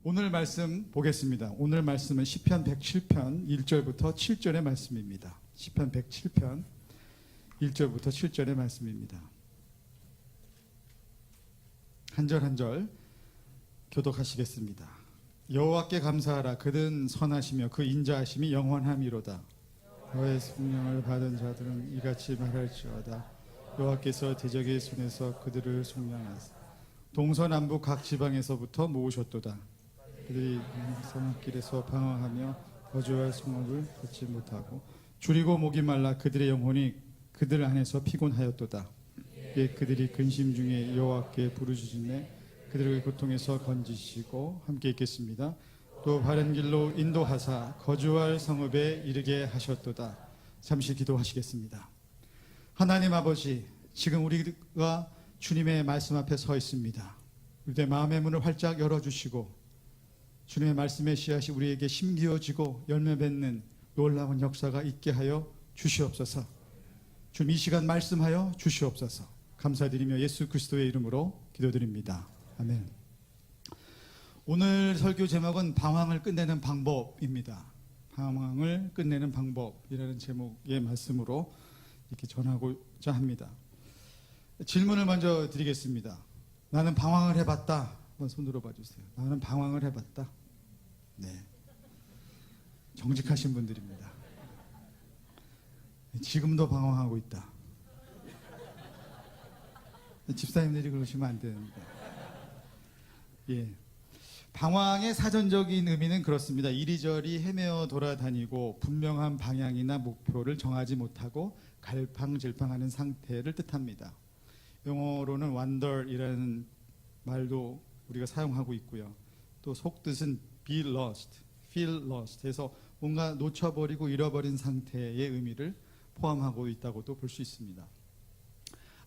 오늘 말씀 보겠습니다. 오늘 말씀은 시편 107편 1절부터 7절의 말씀입니다. 시편 107편 1절부터 7절의 말씀입니다. 한 절 한 절 교독하시겠습니다. 여호와께 감사하라. 그는 선하시며 그 인자하심이 영원함이로다. 여호와의 성령을 받은 자들은 이같이 말할지어다. 여호와께서 대적의 손에서 그들을 속량하사 동서남북 각 지방에서부터 모으셨도다. 그들이 사막길에서 방황하며 거주할 성읍을 얻지 못하고 줄이고 목이 말라 그들의 영혼이 그들 안에서 피곤하였도다. 이에 그들이 근심 중에 여호와께 부르짖으매 그들의 고통에서 건지시고 함께 읽겠습니다. 또 바른 길로 인도하사 거주할 성읍에 이르게 하셨도다. 잠시 기도하시겠습니다. 하나님 아버지, 지금 우리가 주님의 말씀 앞에 서 있습니다. 우리의 마음의 문을 활짝 열어주시고 주님의 말씀의 씨앗이 우리에게 심기어지고 열매 맺는 놀라운 역사가 있게 하여 주시옵소서. 주님, 이 시간 말씀하여 주시옵소서. 감사드리며 예수 그리스도의 이름으로 기도드립니다. 아멘. 오늘 설교 제목은 방황을 끝내는 방법입니다. 방황을 끝내는 방법이라는 제목의 말씀으로 이렇게 전하고자 합니다. 질문을 먼저 드리겠습니다. 나는 방황을 해봤다. 한번 손 들어봐 주세요. 나는 방황을 해봤다. 네, 정직하신 분들입니다. 지금도 방황하고 있다. 집사님들이 그러시면 안 됩니다. 예, 방황의 사전적인 의미는 그렇습니다. 이리저리 헤매어 돌아다니고 분명한 방향이나 목표를 정하지 못하고 갈팡질팡하는 상태를 뜻합니다. 영어로는 wander이라는 말도 우리가 사용하고 있고요. 또 속뜻은 be lost, feel lost 해서 뭔가 놓쳐버리고 잃어버린 상태의 의미를 포함하고 있다고도 볼 수 있습니다.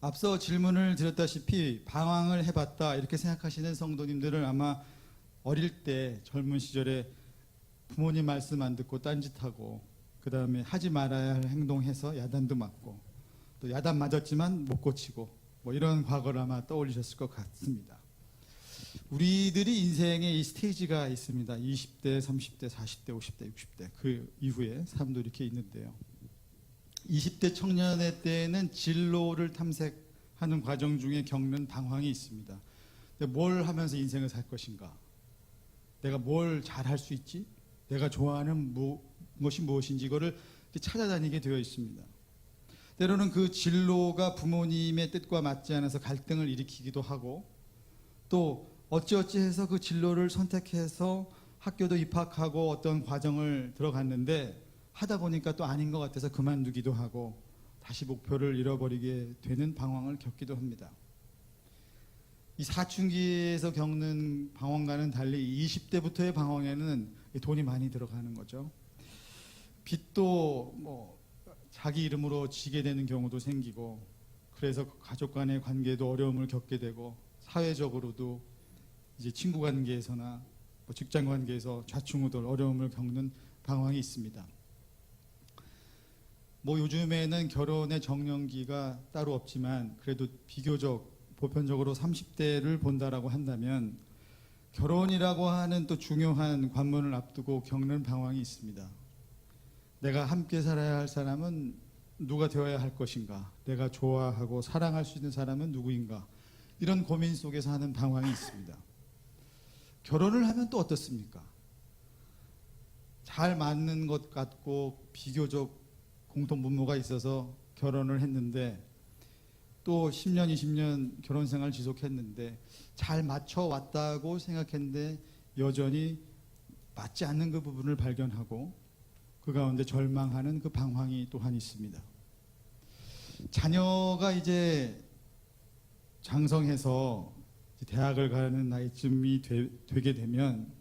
앞서 질문을 드렸다시피 방황을 해봤다 이렇게 생각하시는 성도님들은 아마 어릴 때 젊은 시절에 부모님 말씀 안 듣고 딴짓하고 그 다음에 하지 말아야 할 행동해서 야단도 맞고 또 야단 맞았지만 못 고치고 뭐 이런 과거를 아마 떠올리셨을 것 같습니다. 우리들이 인생에 이 스테이지가 있습니다. 20대, 30대, 40대, 50대, 60대 그 이후에 삶도 이렇게 있는데요. 20대 청년의 때에는 진로를 탐색하는 과정 중에 겪는 방황이 있습니다. 뭘 하면서 인생을 살 것인가? 내가 뭘 잘할 수 있지? 내가 좋아하는 것이 무엇인지 이거를 찾아다니게 되어 있습니다. 때로는 그 진로가 부모님의 뜻과 맞지 않아서 갈등을 일으키기도 하고 또 어찌어찌 해서 그 진로를 선택해서 학교도 입학하고 어떤 과정을 들어갔는데 하다 보니까 또 아닌 것 같아서 그만두기도 하고 다시 목표를 잃어버리게 되는 방황을 겪기도 합니다. 이 사춘기에서 겪는 방황과는 달리 20대부터의 방황에는 돈이 많이 들어가는 거죠. 빚도 뭐 자기 이름으로 지게 되는 경우도 생기고 그래서 가족 간의 관계도 어려움을 겪게 되고 사회적으로도 이제 친구 관계에서나 뭐 직장 관계에서 좌충우돌 어려움을 겪는 방황이 있습니다. 뭐 요즘에는 결혼의 정년기가 따로 없지만 그래도 비교적 보편적으로 30대를 본다라고 한다면 결혼이라고 하는 또 중요한 관문을 앞두고 겪는 방황이 있습니다. 내가 함께 살아야 할 사람은 누가 되어야 할 것인가? 내가 좋아하고 사랑할 수 있는 사람은 누구인가? 이런 고민 속에서 하는 방황이 있습니다. 결혼을 하면 또 어떻습니까? 잘 맞는 것 같고 비교적 공통분모가 있어서 결혼을 했는데 또 10년, 20년 결혼 생활 지속했는데 잘 맞춰왔다고 생각했는데 여전히 맞지 않는 그 부분을 발견하고 그 가운데 절망하는 그 방황이 또한 있습니다. 자녀가 이제 장성해서 대학을 가는 나이쯤이 되게 되면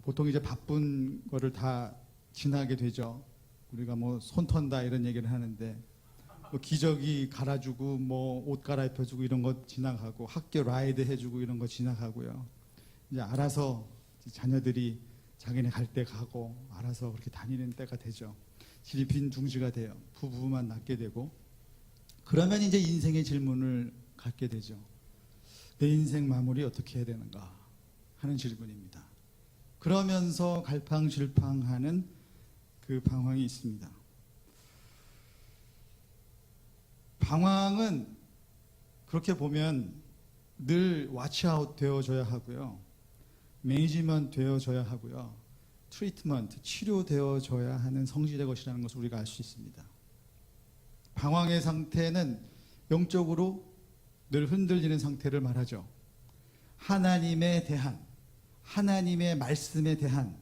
보통 이제 바쁜 거를 다 지나게 되죠. 우리가 뭐 손 턴다 이런 얘기를 하는데 뭐 기저귀 갈아주고 뭐 옷 갈아입혀주고 이런 거 지나가고 학교 라이드 해주고 이런 거 지나가고요. 이제 알아서 자녀들이 자기네 갈 때 가고 알아서 그렇게 다니는 때가 되죠. 집이 빈둥지가 돼요. 부부만 낳게 되고 그러면 이제 인생의 질문을 갖게 되죠. 내 인생 마무리 어떻게 해야 되는가 하는 질문입니다. 그러면서 갈팡질팡하는 그 방황이 있습니다. 방황은 그렇게 보면 늘 와치아웃 되어줘야 하고요, 매니지먼트 되어줘야 하고요, 트리트먼트, 치료되어줘야 하는 성질의 것이라는 것을 우리가 알 수 있습니다. 방황의 상태는 영적으로 늘 흔들리는 상태를 말하죠. 하나님에 대한, 하나님의 말씀에 대한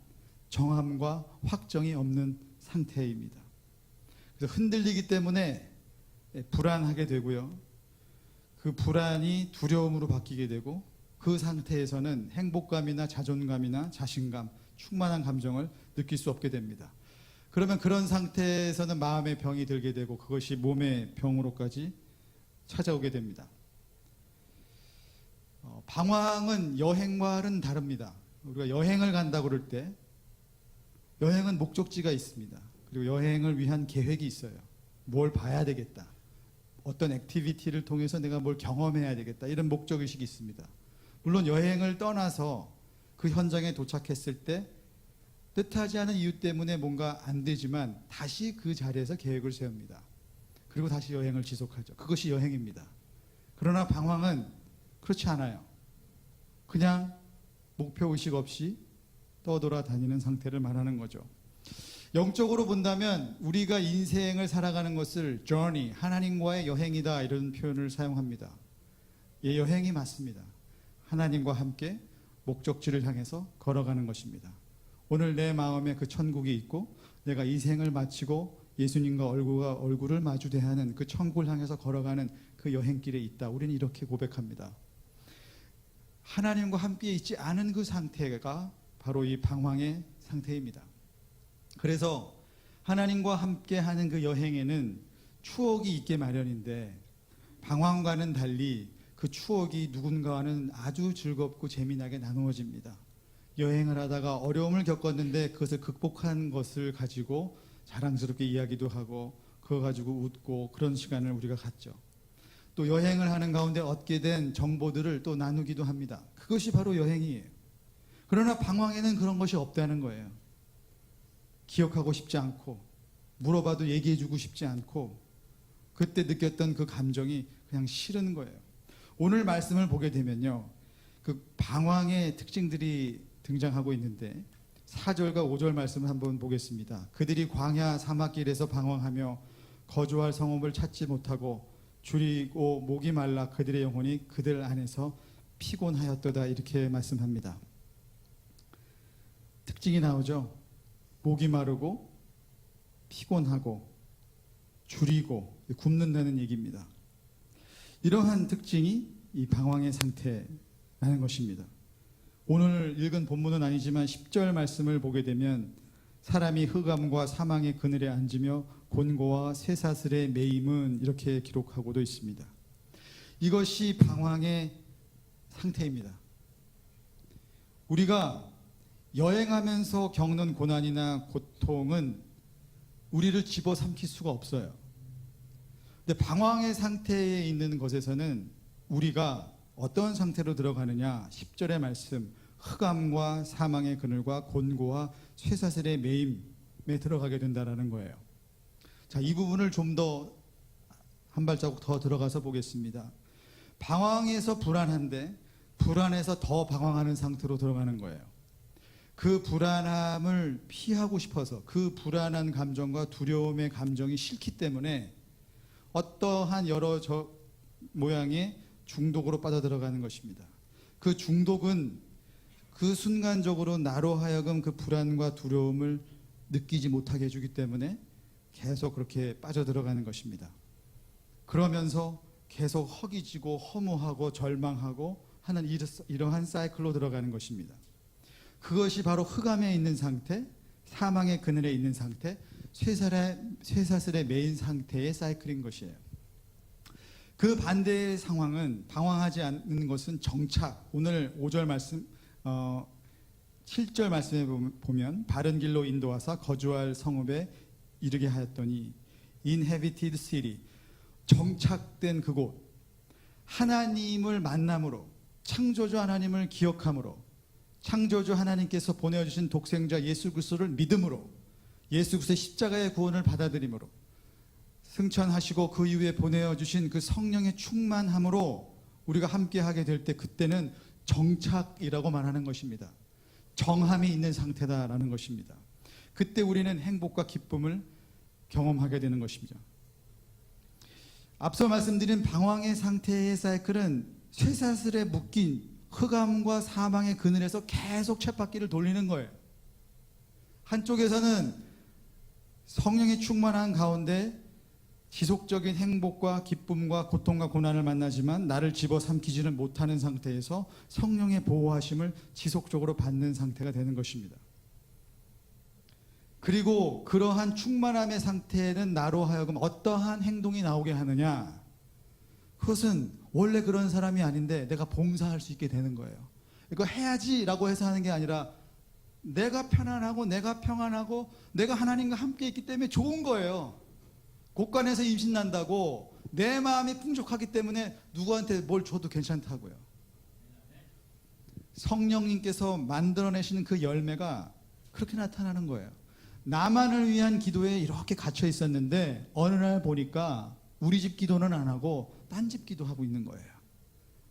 정함과 확정이 없는 상태입니다. 그래서 흔들리기 때문에 불안하게 되고요, 그 불안이 두려움으로 바뀌게 되고, 그 상태에서는 행복감이나 자존감이나 자신감, 충만한 감정을 느낄 수 없게 됩니다. 그러면 그런 상태에서는 마음의 병이 들게 되고, 그것이 몸의 병으로까지 찾아오게 됩니다. 방황은 여행과는 다릅니다. 우리가 여행을 간다고 그럴 때 여행은 목적지가 있습니다. 그리고 여행을 위한 계획이 있어요. 뭘 봐야 되겠다, 어떤 액티비티를 통해서 내가 뭘 경험해야 되겠다, 이런 목적의식이 있습니다. 물론 여행을 떠나서 그 현장에 도착했을 때 뜻하지 않은 이유 때문에 뭔가 안 되지만 다시 그 자리에서 계획을 세웁니다. 그리고 다시 여행을 지속하죠. 그것이 여행입니다. 그러나 방황은 그렇지 않아요. 그냥 목표의식 없이 떠돌아다니는 상태를 말하는 거죠. 영적으로 본다면 우리가 인생을 살아가는 것을 journey, 하나님과의 여행이다, 이런 표현을 사용합니다. 예, 여행이 맞습니다. 하나님과 함께 목적지를 향해서 걸어가는 것입니다. 오늘 내 마음에 그 천국이 있고, 내가 이 생을 마치고 예수님과 얼굴을 마주대야 하는 그 천국을 향해서 걸어가는 그 여행길에 있다. 우리는 이렇게 고백합니다. 하나님과 함께 있지 않은 그 상태가 바로 이 방황의 상태입니다. 그래서 하나님과 함께 하는 그 여행에는 추억이 있게 마련인데, 방황과는 달리 그 추억이 누군가와는 아주 즐겁고 재미나게 나누어집니다. 여행을 하다가 어려움을 겪었는데 그것을 극복한 것을 가지고 자랑스럽게 이야기도 하고, 그거 가지고 웃고, 그런 시간을 우리가 갖죠. 또 여행을 하는 가운데 얻게 된 정보들을 또 나누기도 합니다. 그것이 바로 여행이에요. 그러나 방황에는 그런 것이 없다는 거예요. 기억하고 싶지 않고, 물어봐도 얘기해주고 싶지 않고, 그때 느꼈던 그 감정이 그냥 싫은 거예요. 오늘 말씀을 보게 되면요, 그 방황의 특징들이 등장하고 있는데 4절과 5절 말씀을 한번 보겠습니다. 그들이 광야 사막길에서 방황하며 거주할 성읍을 찾지 못하고 줄이고 목이 말라 그들의 영혼이 그들 안에서 피곤하였도다, 이렇게 말씀합니다. 특징이 나오죠. 목이 마르고 피곤하고 줄이고 굶는다는 얘기입니다. 이러한 특징이 이 방황의 상태라는 것입니다. 오늘 읽은 본문은 아니지만 10절 말씀을 보게 되면 사람이 흑암과 사망의 그늘에 앉으며 곤고와 쇠사슬에 매임은, 이렇게 기록하고도 있습니다. 이것이 방황의 상태입니다. 우리가 여행하면서 겪는 고난이나 고통은 우리를 집어삼킬 수가 없어요. 근데 방황의 상태에 있는 것에서는 우리가 어떤 상태로 들어가느냐, 10절의 말씀, 흑암과 사망의 그늘과 곤고와 쇠사슬의 매임에 들어가게 된다는 거예요. 자, 이 부분을 좀 더 한 발자국 더 들어가서 보겠습니다. 방황에서 불안한데 불안해서 더 방황하는 상태로 들어가는 거예요. 그 불안함을 피하고 싶어서, 그 불안한 감정과 두려움의 감정이 싫기 때문에 어떠한 여러 모양의 중독으로 빠져들어가는 것입니다. 그 중독은 그 순간적으로 나로 하여금 그 불안과 두려움을 느끼지 못하게 해주기 때문에 계속 그렇게 빠져들어가는 것입니다. 그러면서 계속 허기지고 허무하고 절망하고 하는 이러한 사이클로 들어가는 것입니다. 그것이 바로 흑암에 있는 상태, 사망의 그늘에 있는 상태, 쇠사슬에 매인 상태의 사이클인 것이에요. 그 반대의 상황은, 방황하지 않는 것은 정착. 오늘 5절 말씀, 7절 말씀에 보면 바른 길로 인도하사 거주할 성읍에 이르게 하였더니, inhabited city, 정착된 그곳, 하나님을 만남으로, 창조주 하나님을 기억함으로, 창조주 하나님께서 보내주신 독생자 예수 그리스도를 믿음으로 예수 그리스도의 십자가의 구원을 받아들임으로 승천하시고 그 이후에 보내주신 그 성령의 충만함으로 우리가 함께하게 될 때 그때는 정착이라고 말하는 것입니다. 정함이 있는 상태다라는 것입니다. 그때 우리는 행복과 기쁨을 경험하게 되는 것입니다. 앞서 말씀드린 방황의 상태의 사이클은 쇠사슬에 묶인 흑암과 사망의 그늘에서 계속 쳇바퀴를 돌리는 거예요. 한쪽에서는 성령이 충만한 가운데 지속적인 행복과 기쁨과 고통과 고난을 만나지만 나를 집어삼키지는 못하는 상태에서 성령의 보호하심을 지속적으로 받는 상태가 되는 것입니다. 그리고 그러한 충만함의 상태에는 나로 하여금 어떠한 행동이 나오게 하느냐, 그것은 원래 그런 사람이 아닌데 내가 봉사할 수 있게 되는 거예요. 이거 해야지라고 해서 하는 게 아니라 내가 편안하고 내가 평안하고 내가 하나님과 함께 있기 때문에 좋은 거예요. 곳간에서 임신난다고 내 마음이 풍족하기 때문에 누구한테 뭘 줘도 괜찮다고요. 성령님께서 만들어내시는 그 열매가 그렇게 나타나는 거예요. 나만을 위한 기도에 이렇게 갇혀 있었는데 어느 날 보니까 우리 집 기도는 안 하고 딴 집 기도하고 있는 거예요.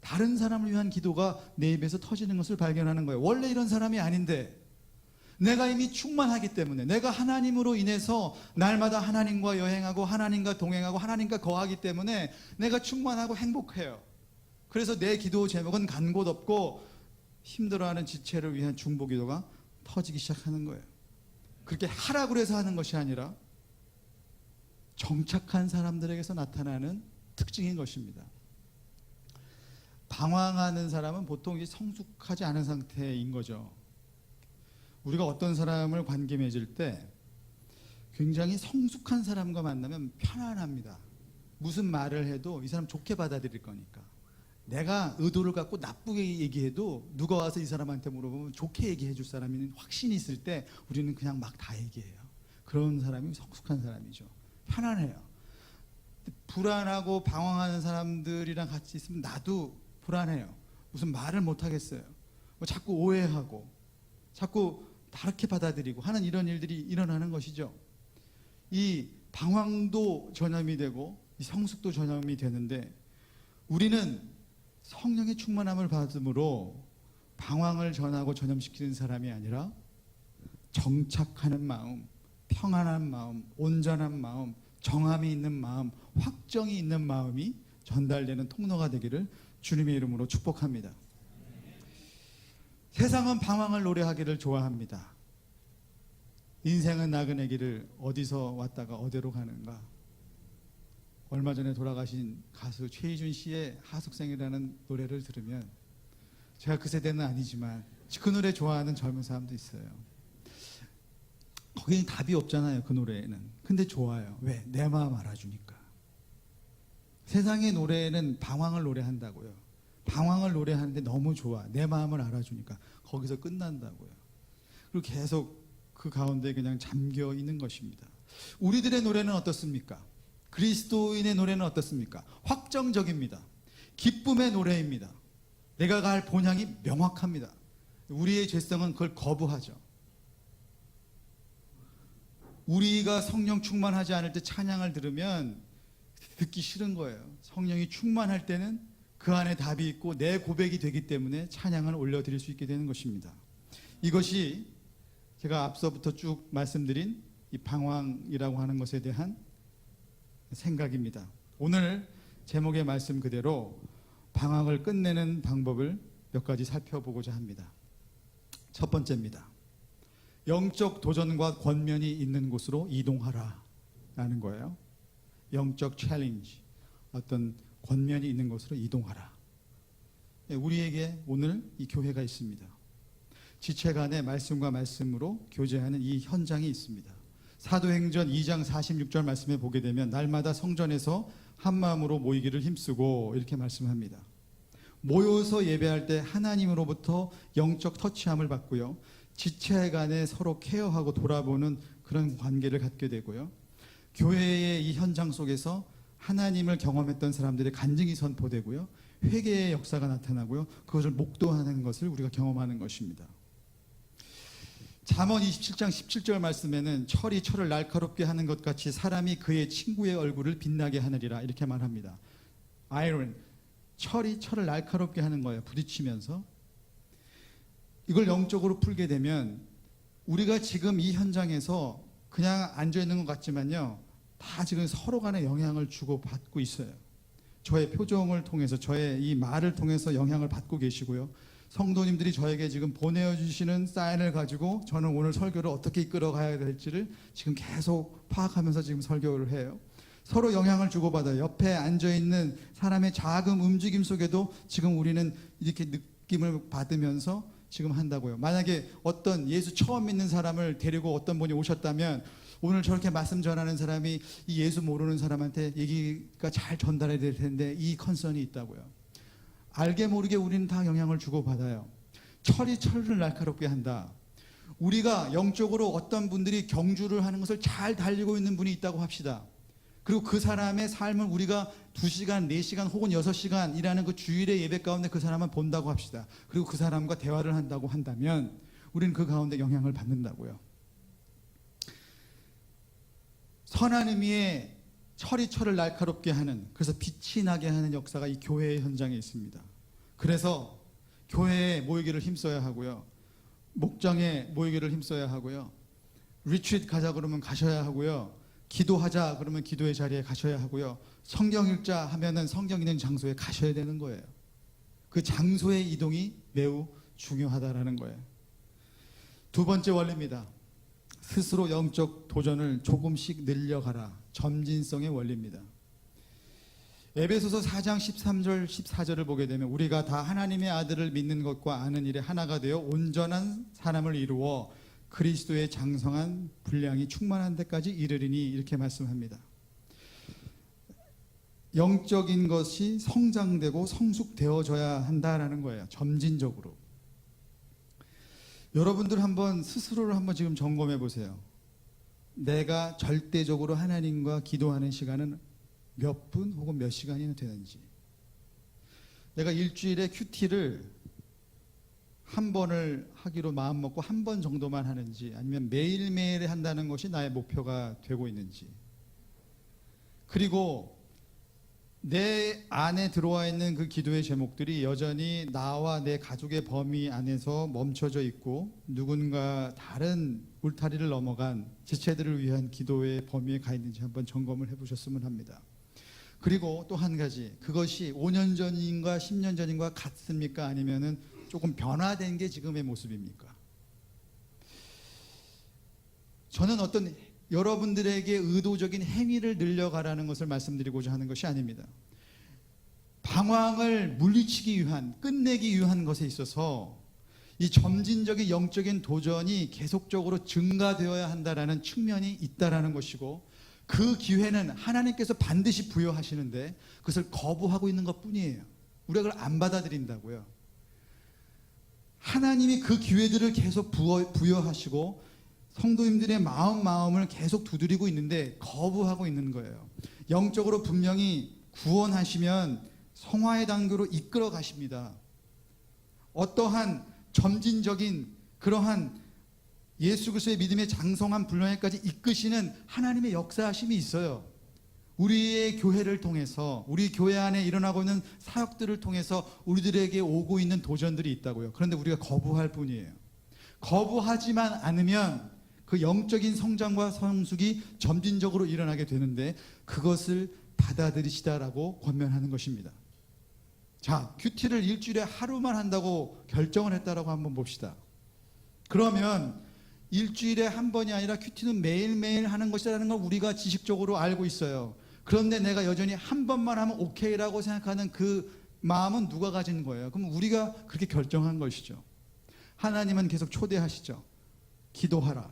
다른 사람을 위한 기도가 내 입에서 터지는 것을 발견하는 거예요. 원래 이런 사람이 아닌데 내가 이미 충만하기 때문에, 내가 하나님으로 인해서 날마다 하나님과 여행하고 하나님과 동행하고 하나님과 거하기 때문에 내가 충만하고 행복해요. 그래서 내 기도 제목은 간 곳 없고 힘들어하는 지체를 위한 중보기도가 터지기 시작하는 거예요. 그렇게 하라고 해서 하는 것이 아니라 정착한 사람들에게서 나타나는 특징인 것입니다. 방황하는 사람은 보통 성숙하지 않은 상태인 거죠. 우리가 어떤 사람을 관계 맺을 때 굉장히 성숙한 사람과 만나면 편안합니다. 무슨 말을 해도 이 사람 좋게 받아들일 거니까. 내가 의도를 갖고 나쁘게 얘기해도 누가 와서 이 사람한테 물어보면 좋게 얘기해 줄 사람이 확신이 있을 때 우리는 그냥 막 다 얘기해요. 그런 사람이 성숙한 사람이죠. 편안해요. 불안하고 방황하는 사람들이랑 같이 있으면 나도 불안해요. 무슨 말을 못 하겠어요. 자꾸 오해하고 자꾸 다르게 받아들이고 하는 이런 일들이 일어나는 것이죠. 이 방황도 전염이 되고 이 성숙도 전염이 되는데 우리는 성령의 충만함을 받음으로 방황을 전하고 전염시키는 사람이 아니라 정착하는 마음, 평안한 마음, 온전한 마음, 정함이 있는 마음, 확정이 있는 마음이 전달되는 통로가 되기를 주님의 이름으로 축복합니다. 세상은 방황을 노래하기를 좋아합니다. 인생은 나그네기를 어디서 왔다가 어디로 가는가. 얼마 전에 돌아가신 가수 최희준 씨의 하숙생이라는 노래를 들으면 제가 그 세대는 아니지만 그 노래 좋아하는 젊은 사람도 있어요. 거기는 답이 없잖아요. 그 노래에는. 근데 좋아요. 왜? 내 마음 알아주니까. 세상의 노래는 방황을 노래한다고요. 방황을 노래하는데 너무 좋아. 내 마음을 알아주니까 거기서 끝난다고요. 그리고 계속 그 가운데 그냥 잠겨 있는 것입니다. 우리들의 노래는 어떻습니까? 그리스도인의 노래는 어떻습니까? 확정적입니다. 기쁨의 노래입니다. 내가 갈 본향이 명확합니다. 우리의 죄성은 그걸 거부하죠. 우리가 성령 충만하지 않을 때 찬양을 들으면 듣기 싫은 거예요. 성령이 충만할 때는 그 안에 답이 있고 내 고백이 되기 때문에 찬양을 올려드릴 수 있게 되는 것입니다. 이것이 제가 앞서부터 쭉 말씀드린 이 방황이라고 하는 것에 대한 생각입니다. 오늘 제목의 말씀 그대로 방황을 끝내는 방법을 몇 가지 살펴보고자 합니다. 첫 번째입니다. 영적 도전과 권면이 있는 곳으로 이동하라 라는 거예요. 영적 챌린지, 어떤 권면이 있는 곳으로 이동하라. 우리에게 오늘 이 교회가 있습니다. 지체 간의 말씀과 말씀으로 교제하는 이 현장이 있습니다. 사도행전 2장 46절 말씀에 보게 되면 날마다 성전에서 한마음으로 모이기를 힘쓰고 이렇게 말씀합니다. 모여서 예배할 때 하나님으로부터 영적 터치함을 받고요. 지체 간에 서로 케어하고 돌아보는 그런 관계를 갖게 되고요. 교회의 이 현장 속에서 하나님을 경험했던 사람들의 간증이 선포되고요. 회개의 역사가 나타나고요. 그것을 목도하는 것을 우리가 경험하는 것입니다. 잠언 27장 17절 말씀에는 철이 철을 날카롭게 하는 것 같이 사람이 그의 친구의 얼굴을 빛나게 하느리라 이렇게 말합니다. 아이론, 철이 철을 날카롭게 하는 거예요. 부딪히면서. 이걸 영적으로 풀게 되면 우리가 지금 이 현장에서 그냥 앉아 있는 것 같지만요, 다 지금 서로 간에 영향을 주고받고 있어요. 저의 표정을 통해서, 저의 이 말을 통해서 영향을 받고 계시고요. 성도님들이 저에게 지금 보내주시는 사인을 가지고 저는 오늘 설교를 어떻게 이끌어 가야 될지를 지금 계속 파악하면서 지금 설교를 해요. 서로 영향을 주고받아요. 옆에 앉아있는 사람의 작은 움직임 속에도 지금 우리는 이렇게 느낌을 받으면서 지금 한다고요. 만약에 어떤 예수 처음 믿는 사람을 데리고 어떤 분이 오셨다면 오늘 저렇게 말씀 전하는 사람이 이 예수 모르는 사람한테 얘기가 잘 전달해야 될 텐데 이 컨선이 있다고요. 알게 모르게 우리는 다 영향을 주고받아요. 철이 철을 날카롭게 한다. 우리가 영적으로 어떤 분들이 경주를 하는 것을 잘 달리고 있는 분이 있다고 합시다. 그리고 그 사람의 삶을 우리가 2시간, 4시간 혹은 6시간 일하는 그 주일의 예배 가운데 그 사람을 본다고 합시다. 그리고 그 사람과 대화를 한다고 한다면 우리는 그 가운데 영향을 받는다고요. 선한 의미의 철이 철을 날카롭게 하는, 그래서 빛이 나게 하는 역사가 이 교회의 현장에 있습니다. 그래서 교회에 모이기를 힘써야 하고요. 목장에 모이기를 힘써야 하고요. 리트리트 가자 그러면 가셔야 하고요. 기도하자 그러면 기도의 자리에 가셔야 하고요. 성경 읽자 하면은 성경 있는 장소에 가셔야 되는 거예요. 그 장소의 이동이 매우 중요하다라는 거예요. 두 번째 원리입니다. 스스로 영적 도전을 조금씩 늘려가라. 점진성의 원리입니다. 에베소서 4장 13절 14절을 보게 되면 우리가 다 하나님의 아들을 믿는 것과 아는 일에 하나가 되어 온전한 사람을 이루어 그리스도의 장성한 분량이 충만한 데까지 이르리니 이렇게 말씀합니다. 영적인 것이 성장되고 성숙되어져야 한다라는 거예요. 점진적으로. 여러분들 한번 스스로를 한번 지금 점검해 보세요. 내가 절대적으로 하나님과 기도하는 시간은 몇 분 혹은 몇 시간이나 되는지, 내가 일주일에 큐티를 한 번을 하기로 마음먹고 한 번 정도만 하는지, 아니면 매일매일 한다는 것이 나의 목표가 되고 있는지, 그리고 내 안에 들어와 있는 그 기도의 제목들이 여전히 나와 내 가족의 범위 안에서 멈춰져 있고 누군가 다른 울타리를 넘어간 지체들을 위한 기도의 범위에 가 있는지 한번 점검을 해보셨으면 합니다. 그리고 또 한 가지, 그것이 5년 전인가 10년 전인가 같습니까? 아니면은 조금 변화된 게 지금의 모습입니까? 저는 어떤 여러분들에게 의도적인 행위를 늘려가라는 것을 말씀드리고자 하는 것이 아닙니다. 방황을 물리치기 위한, 끝내기 위한 것에 있어서 이 점진적인 영적인 도전이 계속적으로 증가되어야 한다라는 측면이 있다라는 것이고, 그 기회는 하나님께서 반드시 부여하시는데 그것을 거부하고 있는 것뿐이에요. 우리가 그걸 안 받아들인다고요. 하나님이 그 기회들을 계속 부여하시고 성도님들의 마음을 계속 두드리고 있는데 거부하고 있는 거예요. 영적으로 분명히 구원하시면 성화의 단계로 이끌어 가십니다. 어떠한 점진적인 그러한 예수 그리스도의 믿음의 장성한 분량에까지 이끄시는 하나님의 역사하심이 있어요. 우리의 교회를 통해서, 우리 교회 안에 일어나고 있는 사역들을 통해서 우리들에게 오고 있는 도전들이 있다고요. 그런데 우리가 거부할 뿐이에요. 거부하지만 않으면 그 영적인 성장과 성숙이 점진적으로 일어나게 되는데 그것을 받아들이시다라고 권면하는 것입니다. 자, 큐티를 일주일에 하루만 한다고 결정을 했다라고 한번 봅시다. 그러면 일주일에 한 번이 아니라 큐티는 매일매일 하는 것이라는 걸 우리가 지식적으로 알고 있어요. 그런데 내가 여전히 한 번만 하면 오케이라고 생각하는 그 마음은 누가 가진 거예요? 그럼 우리가 그렇게 결정한 것이죠. 하나님은 계속 초대하시죠. 기도하라.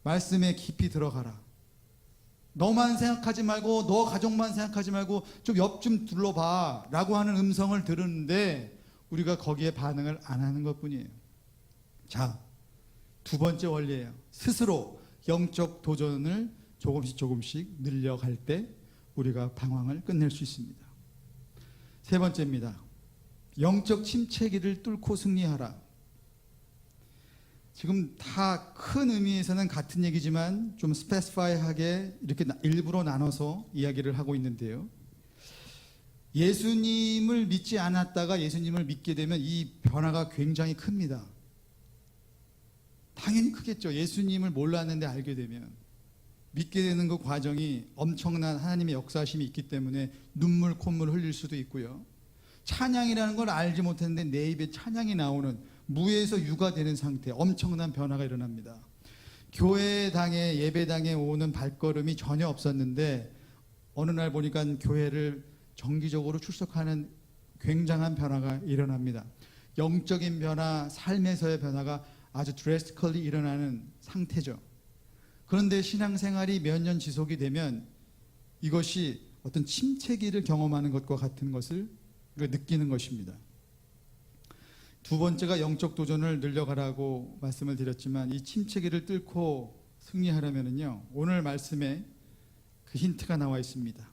말씀에 깊이 들어가라. 너만 생각하지 말고, 너 가족만 생각하지 말고 좀 옆 좀 둘러봐 라고 하는 음성을 들었는데 우리가 거기에 반응을 안 하는 것뿐이에요. 자, 두 번째 원리예요. 스스로 영적 도전을 조금씩 늘려갈 때 우리가 방황을 끝낼 수 있습니다. 세 번째입니다. 영적 침체기를 뚫고 승리하라. 지금 다 큰 의미에서는 같은 얘기지만 좀 스페시파이하게 이렇게 일부러 나눠서 이야기를 하고 있는데요. 예수님을 믿지 않았다가 예수님을 믿게 되면 이 변화가 굉장히 큽니다. 당연히 크겠죠. 예수님을 몰랐는데 알게 되면 믿게 되는 그 과정이 엄청난 하나님의 역사심이 있기 때문에 눈물 콧물 흘릴 수도 있고요. 찬양이라는 걸 알지 못했는데 내 입에 찬양이 나오는, 무에서 유가 되는 상태, 엄청난 변화가 일어납니다. 교회당에 예배당에 오는 발걸음이 전혀 없었는데 어느 날 보니까 교회를 정기적으로 출석하는 굉장한 변화가 일어납니다. 영적인 변화, 삶에서의 변화가 아주 드래스티컬리 일어나는 상태죠. 그런데 신앙생활이 몇 년 지속이 되면 이것이 어떤 침체기를 경험하는 것과 같은 것을 느끼는 것입니다. 두 번째가 영적 도전을 늘려가라고 말씀을 드렸지만, 이 침체기를 뚫고 승리하려면요, 오늘 말씀에 그 힌트가 나와 있습니다.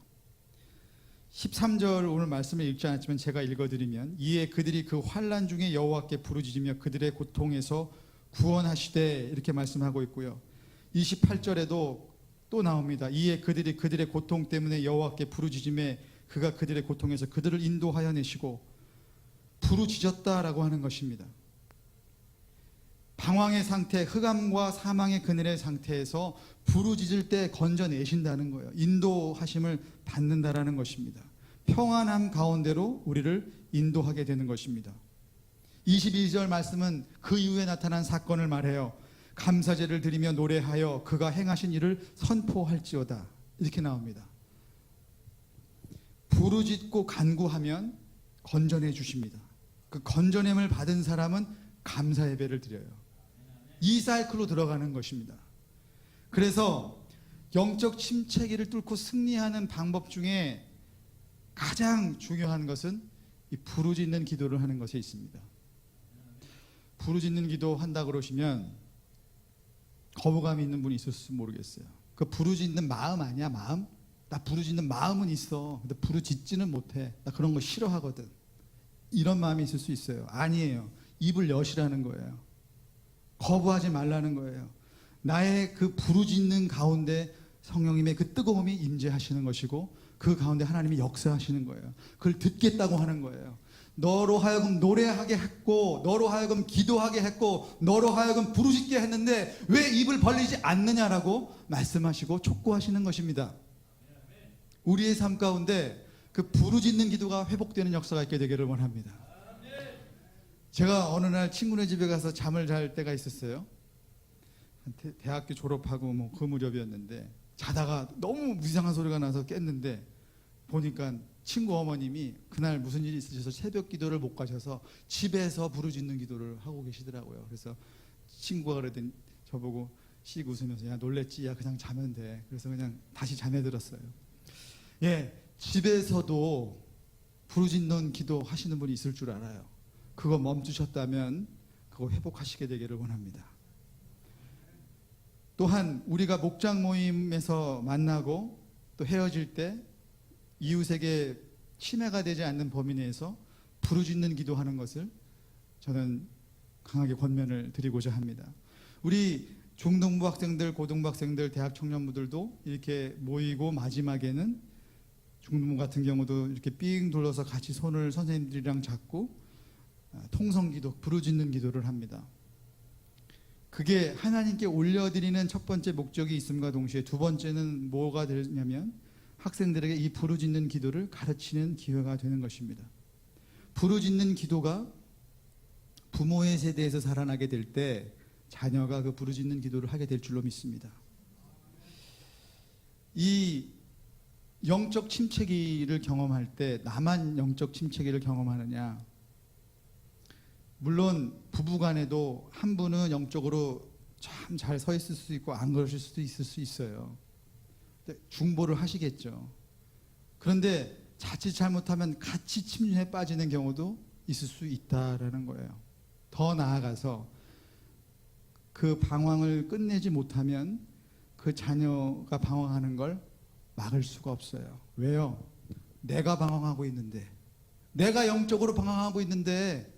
13절 오늘 말씀을 읽지 않았지만 제가 읽어드리면, 이에 그들이 그 환난 중에 여호와께 부르짖으며 그들의 고통에서 구원하시되, 이렇게 말씀하고 있고요. 28절에도 또 나옵니다. 이에 그들이 그들의 고통 때문에 여호와께 부르짖으며 그가 그들의 고통에서 그들을 인도하여 내시고, 부르짖었다라고 하는 것입니다. 방황의 상태, 흑암과 사망의 그늘의 상태에서 부르짖을 때 건져내신다는 거예요. 인도하심을 받는다라는 것입니다. 평안함 가운데로 우리를 인도하게 되는 것입니다. 22절 말씀은 그 이후에 나타난 사건을 말해요. 감사제를 드리며 노래하여 그가 행하신 일을 선포할지어다, 이렇게 나옵니다. 부르짖고 간구하면 건져내 주십니다. 그 건져냄을 받은 사람은 감사 예배를 드려요. 이 사이클로 들어가는 것입니다. 그래서 영적 침체기를 뚫고 승리하는 방법 중에 가장 중요한 것은 이 부르짖는 기도를 하는 것에 있습니다. 부르짖는 기도 한다 그러시면 거부감이 있는 분이 있을지 모르겠어요. 그 부르짖는 마음 아니야, 마음? 나 부르짖는 마음은 있어. 근데 부르짖지는 못해. 나 그런 거 싫어하거든. 이런 마음이 있을 수 있어요. 아니에요. 입을 여시라는 거예요. 거부하지 말라는 거예요. 나의 그 부르짖는 가운데 성령님의 그 뜨거움이 임재하시는 것이고, 그 가운데 하나님이 역사하시는 거예요. 그걸 듣겠다고 하는 거예요. 너로 하여금 노래하게 했고, 너로 하여금 기도하게 했고, 너로 하여금 부르짖게 했는데 왜 입을 벌리지 않느냐라고 말씀하시고 촉구하시는 것입니다. 우리의 삶 가운데 그 부르짖는 기도가 회복되는 역사가 있게 되기를 원합니다. 제가 어느 날 친구네 집에 가서 잠을 잘 때가 있었어요. 대학교 졸업하고 뭐 그 무렵이었는데, 자다가 너무 이상한 소리가 나서 깼는데 보니까 친구 어머님이 그날 무슨 일이 있으셔서 새벽 기도를 못 가셔서 집에서 부르짖는 기도를 하고 계시더라고요. 그래서 친구가 그러더니 저보고 씩 웃으면서, 야 놀랬지, 야 그냥 자면 돼. 그래서 그냥 다시 잠에 들었어요. 예, 집에서도 부르짖는 기도 하시는 분이 있을 줄 알아요. 그거 멈추셨다면 그거 회복하시게 되기를 원합니다. 또한 우리가 목장 모임에서 만나고 또 헤어질 때 이웃에게 침해가 되지 않는 범위 내에서 부르짖는 기도하는 것을 저는 강하게 권면을 드리고자 합니다. 우리 중등부 학생들, 고등부 학생들, 대학 청년부들도 이렇게 모이고 마지막에는 중등부 같은 경우도 이렇게 삥 둘러서 같이 손을 선생님들이랑 잡고 통성기도, 부르짖는 기도를 합니다. 그게 하나님께 올려드리는 첫 번째 목적이 있음과 동시에 두 번째는 뭐가 되냐면 학생들에게 이 부르짖는 기도를 가르치는 기회가 되는 것입니다. 부르짖는 기도가 부모의 세대에서 살아나게 될 때 자녀가 그 부르짖는 기도를 하게 될 줄로 믿습니다. 이 영적 침체기를 경험할 때 나만 영적 침체기를 경험하느냐? 물론 부부간에도 한 분은 영적으로 참 잘 서 있을 수도 있고 안 그러실 수도 있을 수 있어요. 중보를 하시겠죠. 그런데 자칫 잘못하면 같이 침륜에 빠지는 경우도 있을 수 있다라는 거예요. 더 나아가서 그 방황을 끝내지 못하면 그 자녀가 방황하는 걸 막을 수가 없어요. 왜요? 내가 방황하고 있는데, 내가 영적으로 방황하고 있는데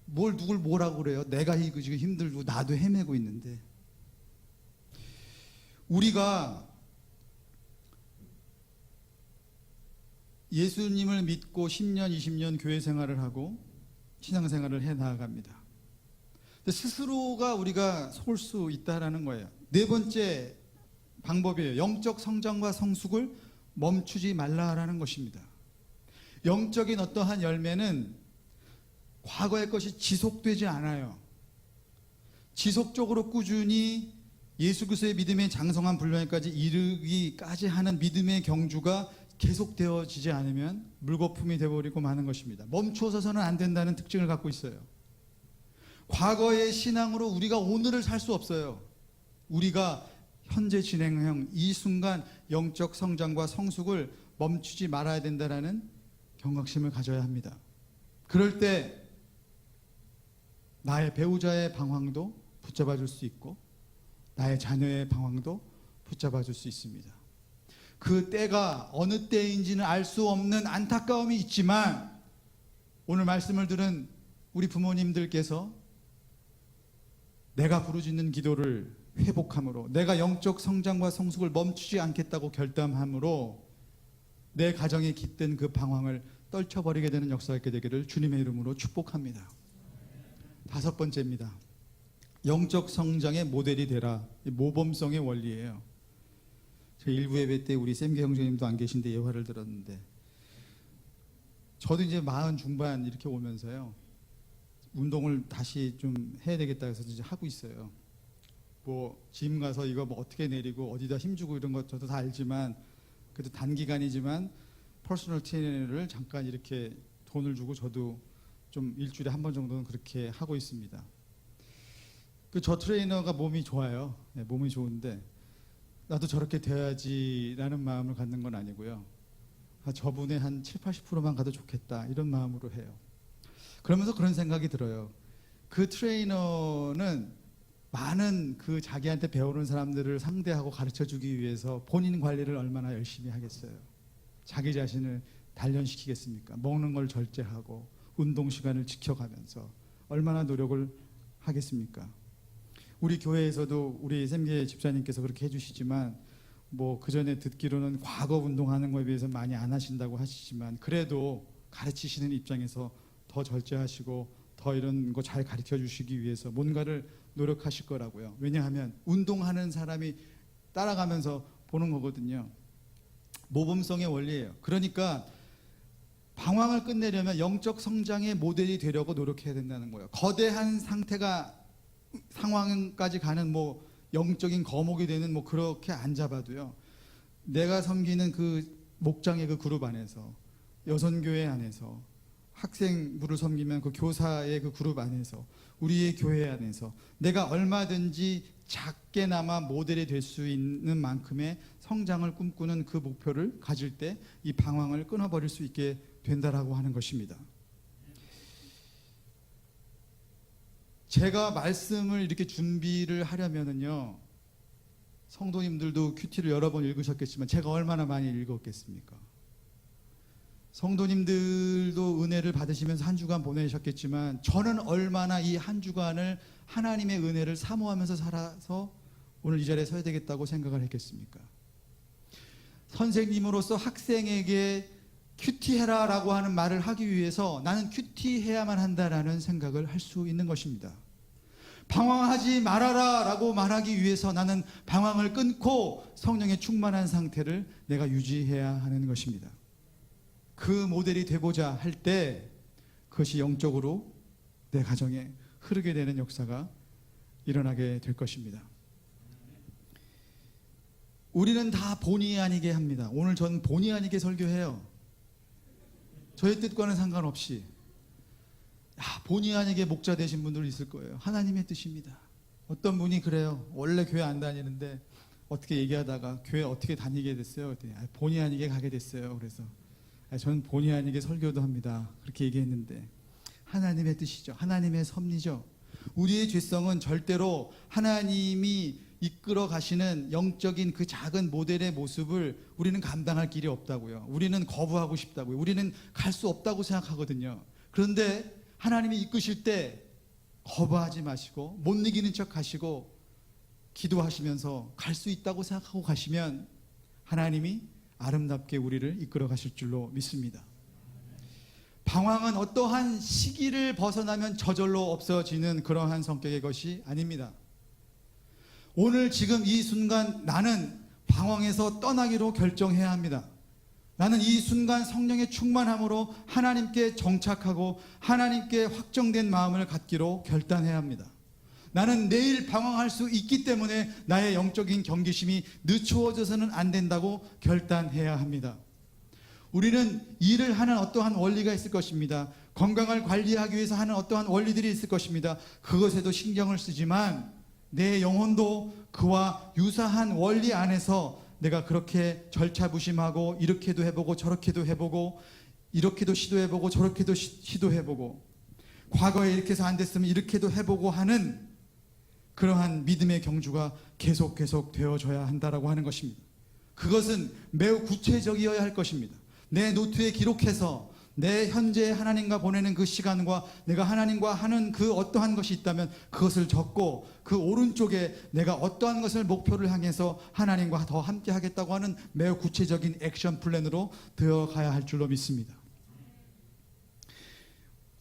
뭘 누굴 뭐라고 그래요? 내가 지금 힘들고 나도 헤매고 있는데. 우리가 예수님을 믿고 10년, 20년 교회 생활을 하고 신앙생활을 해 나아갑니다. 근데 스스로가 우리가 속을 수 있다라는 거예요. 네 번째 방법이에요. 영적 성장과 성숙을 멈추지 말라라는 것입니다. 영적인 어떠한 열매는 과거의 것이 지속되지 않아요. 지속적으로 꾸준히 예수 그리스도의 믿음의 장성한 분량까지 이르기까지 하는 믿음의 경주가 계속되어지지 않으면 물거품이 되어버리고 마는 것입니다. 멈춰서는 안 된다는 특징을 갖고 있어요. 과거의 신앙으로 우리가 오늘을 살 수 없어요. 우리가 현재 진행형 이 순간 영적 성장과 성숙을 멈추지 말아야 된다라는 경각심을 가져야 합니다. 그럴 때 나의 배우자의 방황도 붙잡아 줄 수 있고 나의 자녀의 방황도 붙잡아 줄 수 있습니다. 그 때가 어느 때인지는 알 수 없는 안타까움이 있지만 오늘 말씀을 들은 우리 부모님들께서 내가 부르짖는 기도를 회복함으로 내가 영적 성장과 성숙을 멈추지 않겠다고 결단함으로 내 가정에 깃든 그 방황을 떨쳐버리게 되는 역사가 있게 되기를 주님의 이름으로 축복합니다. 다섯 번째입니다. 영적 성장의 모델이 되라. 모범성의 원리예요. 제 일부 예배 때 우리 샘기 형제님도 안 계신데 예화를 들었는데 저도 이제 40 중반 이렇게 오면서요 운동을 다시 좀 해야 되겠다 해서 이제 하고 있어요. 뭐 짐 가서 이거 뭐 어떻게 내리고 어디다 힘주고 이런 것 저도 다 알지만 그래도 단기간이지만 퍼스널 트레이너를 잠깐 이렇게 돈을 주고 저도 좀 일주일에 한 번 정도는 그렇게 하고 있습니다. 그 저 트레이너가 몸이 좋아요. 네, 몸이 좋은데 나도 저렇게 돼야지라는 마음을 갖는 건 아니고요. 저분의 한 7, 80%만 가도 좋겠다 이런 마음으로 해요. 그러면서 그런 생각이 들어요. 그 트레이너는 많은 그 자기한테 배우는 사람들을 상대하고 가르쳐주기 위해서 본인 관리를 얼마나 열심히 하겠어요. 자기 자신을 단련시키겠습니까? 먹는 걸 절제하고 운동 시간을 지켜가면서 얼마나 노력을 하겠습니까? 우리 교회에서도 우리 샘계 집사님께서 그렇게 해주시지만 뭐 그 전에 듣기로는 과거 운동하는 거에 비해서 많이 안 하신다고 하시지만 그래도 가르치시는 입장에서 더 절제하시고 더 이런 거 잘 가르쳐 주시기 위해서 뭔가를 노력하실 거라고요. 왜냐하면 운동하는 사람이 따라가면서 보는 거거든요. 모범성의 원리예요. 그러니까 방황을 끝내려면 영적 성장의 모델이 되려고 노력해야 된다는 거예요. 거대한 상황까지 가는 뭐 영적인 거목이 되는 뭐 그렇게 안 잡아도요. 내가 섬기는 그 목장의 그 그룹 안에서 여선교회 안에서 학생부를 섬기면 그 교사의 그 그룹 안에서 우리의 교회 안에서 내가 얼마든지 작게나마 모델이 될 수 있는 만큼의 성장을 꿈꾸는 그 목표를 가질 때 이 방황을 끊어버릴 수 있게 된다라고 하는 것입니다. 제가 말씀을 이렇게 준비를 하려면은요 성도님들도 큐티를 여러 번 읽으셨겠지만 제가 얼마나 많이 읽었겠습니까? 성도님들도 은혜를 받으시면서 한 주간 보내셨겠지만 저는 얼마나 이 한 주간을 하나님의 은혜를 사모하면서 살아서 오늘 이 자리에 서야 되겠다고 생각을 했겠습니까? 선생님으로서 학생에게 큐티해라 라고 하는 말을 하기 위해서 나는 큐티해야만 한다라는 생각을 할 수 있는 것입니다. 방황하지 말아라 라고 말하기 위해서 나는 방황을 끊고 성령에 충만한 상태를 내가 유지해야 하는 것입니다. 그 모델이 되고자 할 때 그것이 영적으로 내 가정에 흐르게 되는 역사가 일어나게 될 것입니다. 우리는 다 본의 아니게 합니다. 오늘 저는 본의 아니게 설교해요. 저의 뜻과는 상관없이 본의 아니게 목자 되신 분들 있을 거예요. 하나님의 뜻입니다. 어떤 분이 그래요. 원래 교회 안 다니는데 어떻게 얘기하다가 교회 어떻게 다니게 됐어요? 그랬더니 본의 아니게 가게 됐어요. 그래서 저는 본의 아니게 설교도 합니다. 그렇게 얘기했는데 하나님의 뜻이죠. 하나님의 섭리죠. 우리의 죄성은 절대로 하나님이 이끌어 가시는 영적인 그 작은 모델의 모습을 우리는 감당할 길이 없다고요. 우리는 거부하고 싶다고요. 우리는 갈 수 없다고 생각하거든요. 그런데 하나님이 이끄실 때 거부하지 마시고 못 이기는 척 하시고 기도하시면서 갈 수 있다고 생각하고 가시면 하나님이 아름답게 우리를 이끌어 가실 줄로 믿습니다. 방황은 어떠한 시기를 벗어나면 저절로 없어지는 그러한 성격의 것이 아닙니다. 오늘 지금 이 순간 나는 방황에서 떠나기로 결정해야 합니다. 나는 이 순간 성령의 충만함으로 하나님께 정착하고 하나님께 확정된 마음을 갖기로 결단해야 합니다. 나는 내일 방황할 수 있기 때문에 나의 영적인 경계심이 늦추어져서는 안 된다고 결단해야 합니다. 우리는 일을 하는 어떠한 원리가 있을 것입니다. 건강을 관리하기 위해서 하는 어떠한 원리들이 있을 것입니다. 그것에도 신경을 쓰지만 내 영혼도 그와 유사한 원리 안에서 내가 그렇게 절차부심하고 이렇게도 해보고 저렇게도 해보고 이렇게도 시도해보고 저렇게도 시도해보고 과거에 이렇게 해서 안 됐으면 이렇게도 해보고 하는 그러한 믿음의 경주가 계속 되어져야 한다라고 하는 것입니다. 그것은 매우 구체적이어야 할 것입니다. 내 노트에 기록해서 내 현재 하나님과 보내는 그 시간과 내가 하나님과 하는 그 어떠한 것이 있다면 그것을 적고 그 오른쪽에 내가 어떠한 것을 목표를 향해서 하나님과 더 함께 하겠다고 하는 매우 구체적인 액션 플랜으로 되어가야 할 줄로 믿습니다.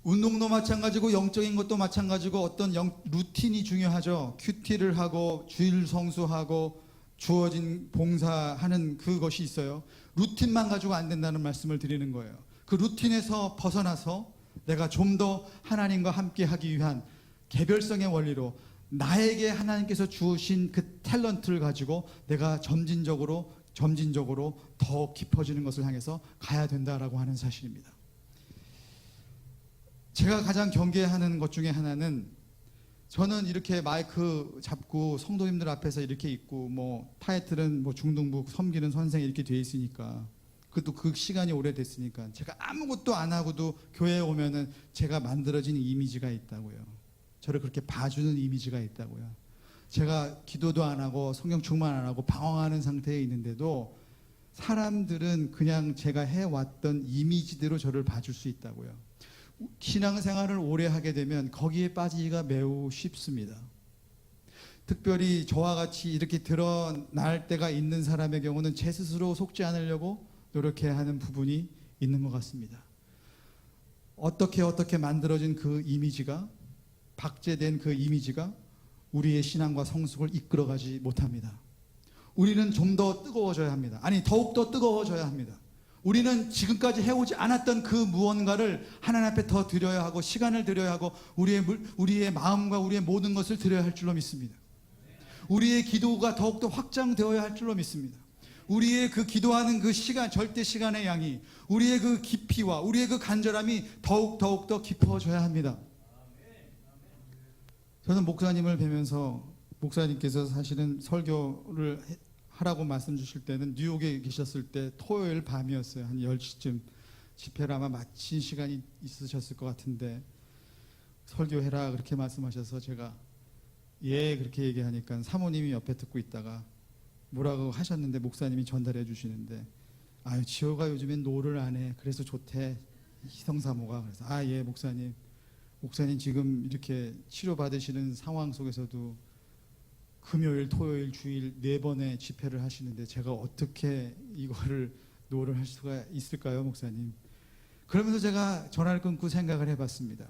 운동도 마찬가지고 영적인 것도 마찬가지고 어떤 루틴이 중요하죠. 큐티를 하고 주일 성수하고 주어진 봉사하는 그것이 있어요. 루틴만 가지고 안 된다는 말씀을 드리는 거예요. 그 루틴에서 벗어나서 내가 좀 더 하나님과 함께 하기 위한 개별성의 원리로 나에게 하나님께서 주신 그 탤런트를 가지고 내가 점진적으로 더 깊어지는 것을 향해서 가야 된다라고 하는 사실입니다. 제가 가장 경계하는 것 중에 하나는 저는 이렇게 마이크 잡고 성도님들 앞에서 이렇게 있고 뭐 타이틀은 뭐 중등부 섬기는 선생 이렇게 돼 있으니까 그것도 그 시간이 오래됐으니까 제가 아무것도 안 하고도 교회에 오면은 제가 만들어진 이미지가 있다고요. 저를 그렇게 봐주는 이미지가 있다고요. 제가 기도도 안 하고 성경 충만 안 하고 방황하는 상태에 있는데도 사람들은 그냥 제가 해왔던 이미지대로 저를 봐줄 수 있다고요. 신앙생활을 오래 하게 되면 거기에 빠지기가 매우 쉽습니다. 특별히 저와 같이 이렇게 드러날 때가 있는 사람의 경우는 제 스스로 속지 않으려고 노력해야 하는 부분이 있는 것 같습니다. 어떻게 만들어진 그 이미지가 박제된 그 이미지가 우리의 신앙과 성숙을 이끌어가지 못합니다. 우리는 좀 더 뜨거워져야 합니다. 아니 더욱더 뜨거워져야 합니다. 우리는 지금까지 해오지 않았던 그 무언가를 하나님 앞에 더 드려야 하고 시간을 드려야 하고 우리의 마음과 우리의 모든 것을 드려야 할 줄로 믿습니다. 우리의 기도가 더욱더 확장되어야 할 줄로 믿습니다. 우리의 그 기도하는 그 시간, 절대 시간의 양이 우리의 그 깊이와 우리의 그 간절함이 더욱더 깊어져야 합니다. 저는 목사님을 뵈면서 목사님께서 사실은 설교를 하라고 말씀 주실 때는 뉴욕에 계셨을 때 토요일 밤이었어요. 한 10시쯤 집회를 아마 마친 시간이 있으셨을 것 같은데 설교해라 그렇게 말씀하셔서 제가 예 그렇게 얘기하니까 사모님이 옆에 듣고 있다가 뭐라고 하셨는데 목사님이 전달해 주시는데 아유 지호가 요즘엔 노를 안 해 그래서 좋대 희성사모가 그래서 아 예 목사님 지금 이렇게 치료받으시는 상황 속에서도 금요일, 토요일, 주일 4번의 집회를 하시는데 제가 어떻게 이거를 노를 할 수가 있을까요, 목사님? 그러면서 제가 전화를 끊고 생각을 해봤습니다.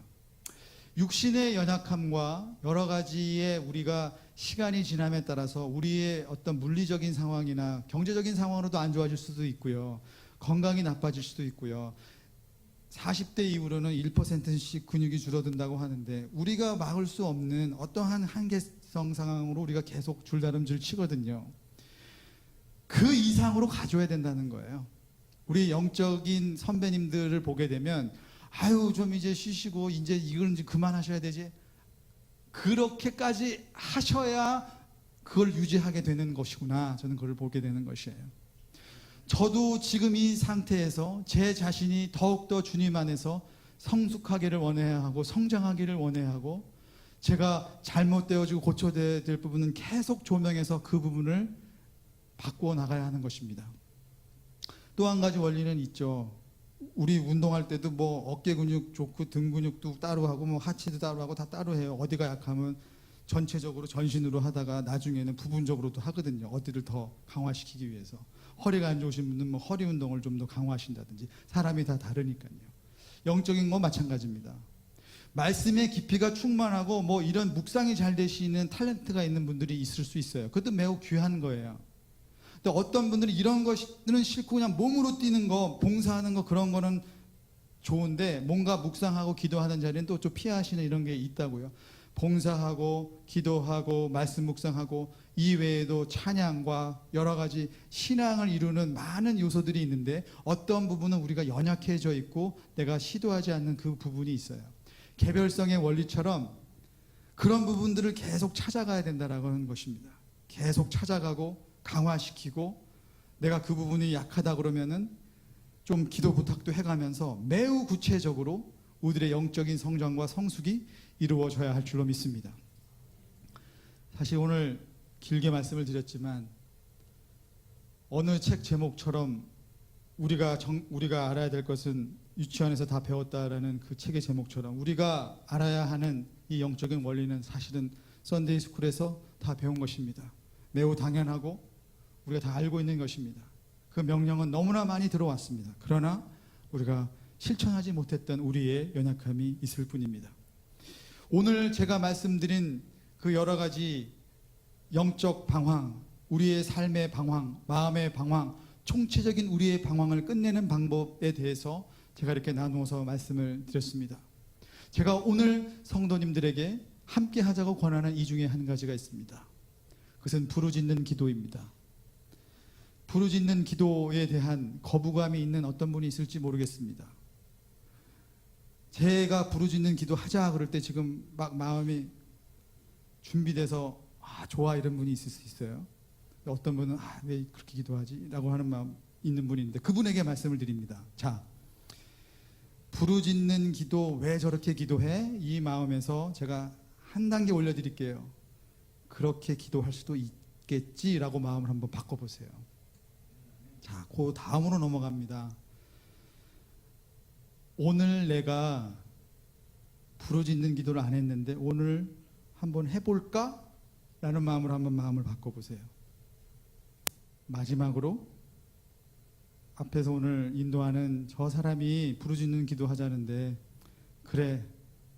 육신의 연약함과 여러 가지의 우리가 시간이 지남에 따라서 우리의 어떤 물리적인 상황이나 경제적인 상황으로도 안 좋아질 수도 있고요. 건강이 나빠질 수도 있고요. 40대 이후로는 1%씩 근육이 줄어든다고 하는데 우리가 막을 수 없는 어떠한 한계성 상황으로 우리가 계속 줄다름질 치거든요. 그 이상으로 가져야 된다는 거예요. 우리 영적인 선배님들을 보게 되면 아유 좀 이제 쉬시고 이제 이걸 이제 그만하셔야 되지 그렇게까지 하셔야 그걸 유지하게 되는 것이구나 저는 그걸 보게 되는 것이에요. 저도 지금 이 상태에서 제 자신이 더욱더 주님 안에서 성숙하기를 원해야 하고 성장하기를 원해야 하고 제가 잘못되어지고 고쳐야 될 부분은 계속 조명해서 그 부분을 바꾸어 나가야 하는 것입니다. 또 한 가지 원리는 있죠. 우리 운동할 때도 뭐 어깨 근육 좋고 등 근육도 따로 하고 뭐 하체도 따로 하고 다 따로 해요. 어디가 약하면 전체적으로 전신으로 하다가 나중에는 부분적으로도 하거든요. 어디를 더 강화시키기 위해서. 허리가 안 좋으신 분은 뭐 허리 운동을 좀 더 강화하신다든지 사람이 다 다르니까요. 영적인 거 마찬가지입니다. 말씀의 깊이가 충만하고 뭐 이런 묵상이 잘 되시는 탤런트가 있는 분들이 있을 수 있어요. 그것도 매우 귀한 거예요. 근데 어떤 분들은 이런 것들은 싫고 그냥 몸으로 뛰는 거, 봉사하는 거 그런 거는 좋은데 뭔가 묵상하고 기도하는 자리는 또 좀 피하시는 이런 게 있다고요. 봉사하고 기도하고 말씀 묵상하고 이외에도 찬양과 여러 가지 신앙을 이루는 많은 요소들이 있는데 어떤 부분은 우리가 연약해져 있고 내가 시도하지 않는 그 부분이 있어요. 개별성의 원리처럼 그런 부분들을 계속 찾아가야 된다라고 하는 것입니다. 계속 찾아가고 강화시키고 내가 그 부분이 약하다 그러면은 좀 기도 부탁도 해가면서 매우 구체적으로 우리들의 영적인 성장과 성숙이 이루어져야 할 줄로 믿습니다. 사실 오늘 길게 말씀을 드렸지만 어느 책 제목처럼 우리가 알아야 될 것은 유치원에서 다 배웠다라는 그 책의 제목처럼 우리가 알아야 하는 이 영적인 원리는 사실은 썬데이 스쿨에서 다 배운 것입니다. 매우 당연하고 우리가 다 알고 있는 것입니다. 그 명령은 너무나 많이 들어왔습니다. 그러나 우리가 실천하지 못했던 우리의 연약함이 있을 뿐입니다. 오늘 제가 말씀드린 그 여러 가지 영적 방황, 우리의 삶의 방황, 마음의 방황, 총체적인 우리의 방황을 끝내는 방법에 대해서 제가 이렇게 나누어서 말씀을 드렸습니다. 제가 오늘 성도님들에게 함께 하자고 권하는 이 중에 한 가지가 있습니다. 그것은 부르짖는 기도입니다. 부르짖는 기도에 대한 거부감이 있는 어떤 분이 있을지 모르겠습니다. 제가 부르짖는 기도 하자 그럴 때 지금 막 마음이 준비돼서 좋아 이런 분이 있을 수 있어요. 어떤 분은 왜 그렇게 기도하지? 라고 하는 마음 있는 분이 있는데 그분에게 말씀을 드립니다. 자, 부르짖는 기도 왜 저렇게 기도해? 이 마음에서 제가 한 단계 올려드릴게요. 그렇게 기도할 수도 있겠지라고 마음을 한번 바꿔보세요. 자, 그 다음으로 넘어갑니다. 오늘 내가 부르짖는 기도를 안 했는데 오늘 한번 해볼까? 라는 마음으로 한번 마음을 바꿔보세요. 마지막으로 앞에서 오늘 인도하는 저 사람이 부르짖는 기도 하자는데 그래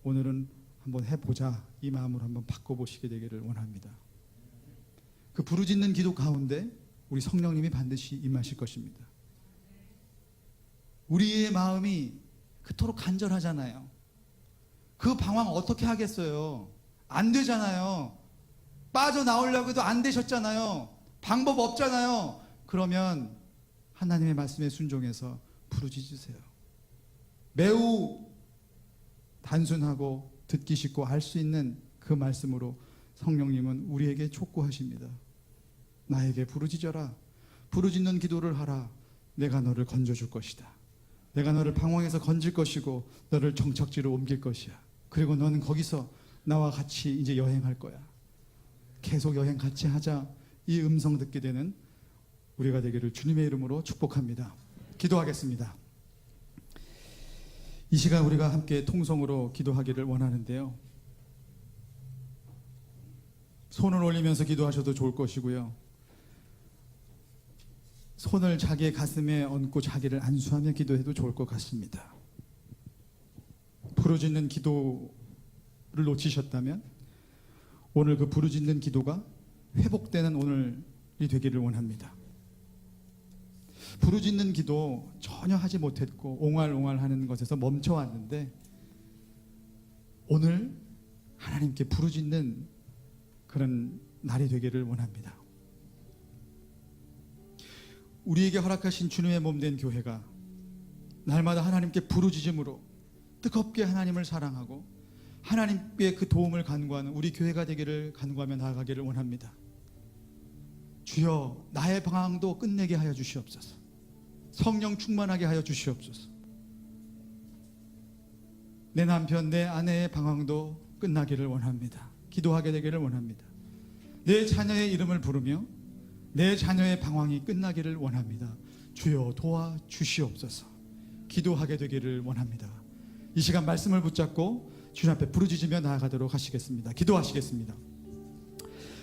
오늘은 한번 해보자 이 마음으로 한번 바꿔보시게 되기를 원합니다. 그 부르짖는 기도 가운데 우리 성령님이 반드시 임하실 것입니다. 우리의 마음이 그토록 간절하잖아요. 그 방황 어떻게 하겠어요? 안 되잖아요. 빠져나오려고 해도 안 되셨잖아요. 방법 없잖아요. 그러면 하나님의 말씀에 순종해서 부르짖으세요. 매우 단순하고 듣기 쉽고 알 수 있는 그 말씀으로 성령님은 우리에게 촉구하십니다. 나에게 부르짖어라. 부르짖는 기도를 하라. 내가 너를 건져줄 것이다. 내가 너를 방황에서 건질 것이고 너를 정착지로 옮길 것이야. 그리고 너는 거기서 나와 같이 이제 여행할 거야. 계속 여행 같이 하자. 이 음성 듣게 되는 우리가 되기를 주님의 이름으로 축복합니다. 기도하겠습니다. 이 시간 우리가 함께 통성으로 기도하기를 원하는데요. 손을 올리면서 기도하셔도 좋을 것이고요. 손을 자기의 가슴에 얹고 자기를 안수하며 기도해도 좋을 것 같습니다. 부르짖는 기도를 놓치셨다면 오늘 그 부르짖는 기도가 회복되는 오늘이 되기를 원합니다. 부르짖는 기도 전혀 하지 못했고 옹알옹알 하는 것에서 멈춰왔는데 오늘 하나님께 부르짖는 그런 날이 되기를 원합니다. 우리에게 허락하신 주님의 몸된 교회가 날마다 하나님께 부르짖음으로 뜨겁게 하나님을 사랑하고 하나님께 그 도움을 간구하는 우리 교회가 되기를 간구하며 나아가기를 원합니다. 주여 나의 방황도 끝내게 하여 주시옵소서. 성령 충만하게 하여 주시옵소서. 내 남편 내 아내의 방황도 끝나기를 원합니다. 기도하게 되기를 원합니다. 내 자녀의 이름을 부르며 내 자녀의 방황이 끝나기를 원합니다. 주여 도와주시옵소서. 기도하게 되기를 원합니다. 이 시간 말씀을 붙잡고 주님 앞에 부르짖으며 나아가도록 하시겠습니다. 기도하시겠습니다.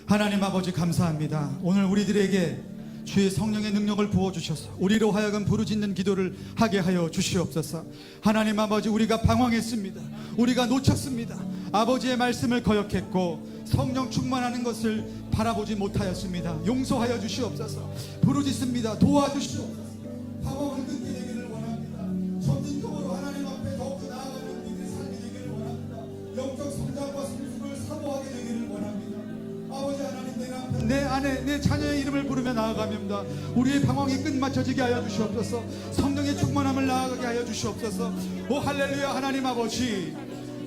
하나님 아버지 감사합니다. 오늘 우리들에게 주의 성령의 능력을 부어주셔서 우리로 하여금 부르짖는 기도를 하게 하여 주시옵소서. 하나님 아버지, 우리가 방황했습니다. 우리가 놓쳤습니다. 아버지의 말씀을 거역했고 성령 충만하는 것을 바라보지 못하였습니다. 용서하여 주시옵소서. 부르짖습니다. 도와주시옵소서. 방황을 끊게 되기를 원합니다. 점진적으로 하나님 앞에 더욱더 나아가는 우리들의 삶이 되기를 원합니다. 영적 성장과 성숙을 사모하게 되기를 원합니다. 아버지 하나님, 내 안에 내 자녀의 이름을 부르며 나아가면다. 우리의 방황이 끝마쳐지게 하여 주시옵소서. 성령의 충만함을 나아가게 하여 주시옵소서. 오 할렐루야. 하나님 아버지,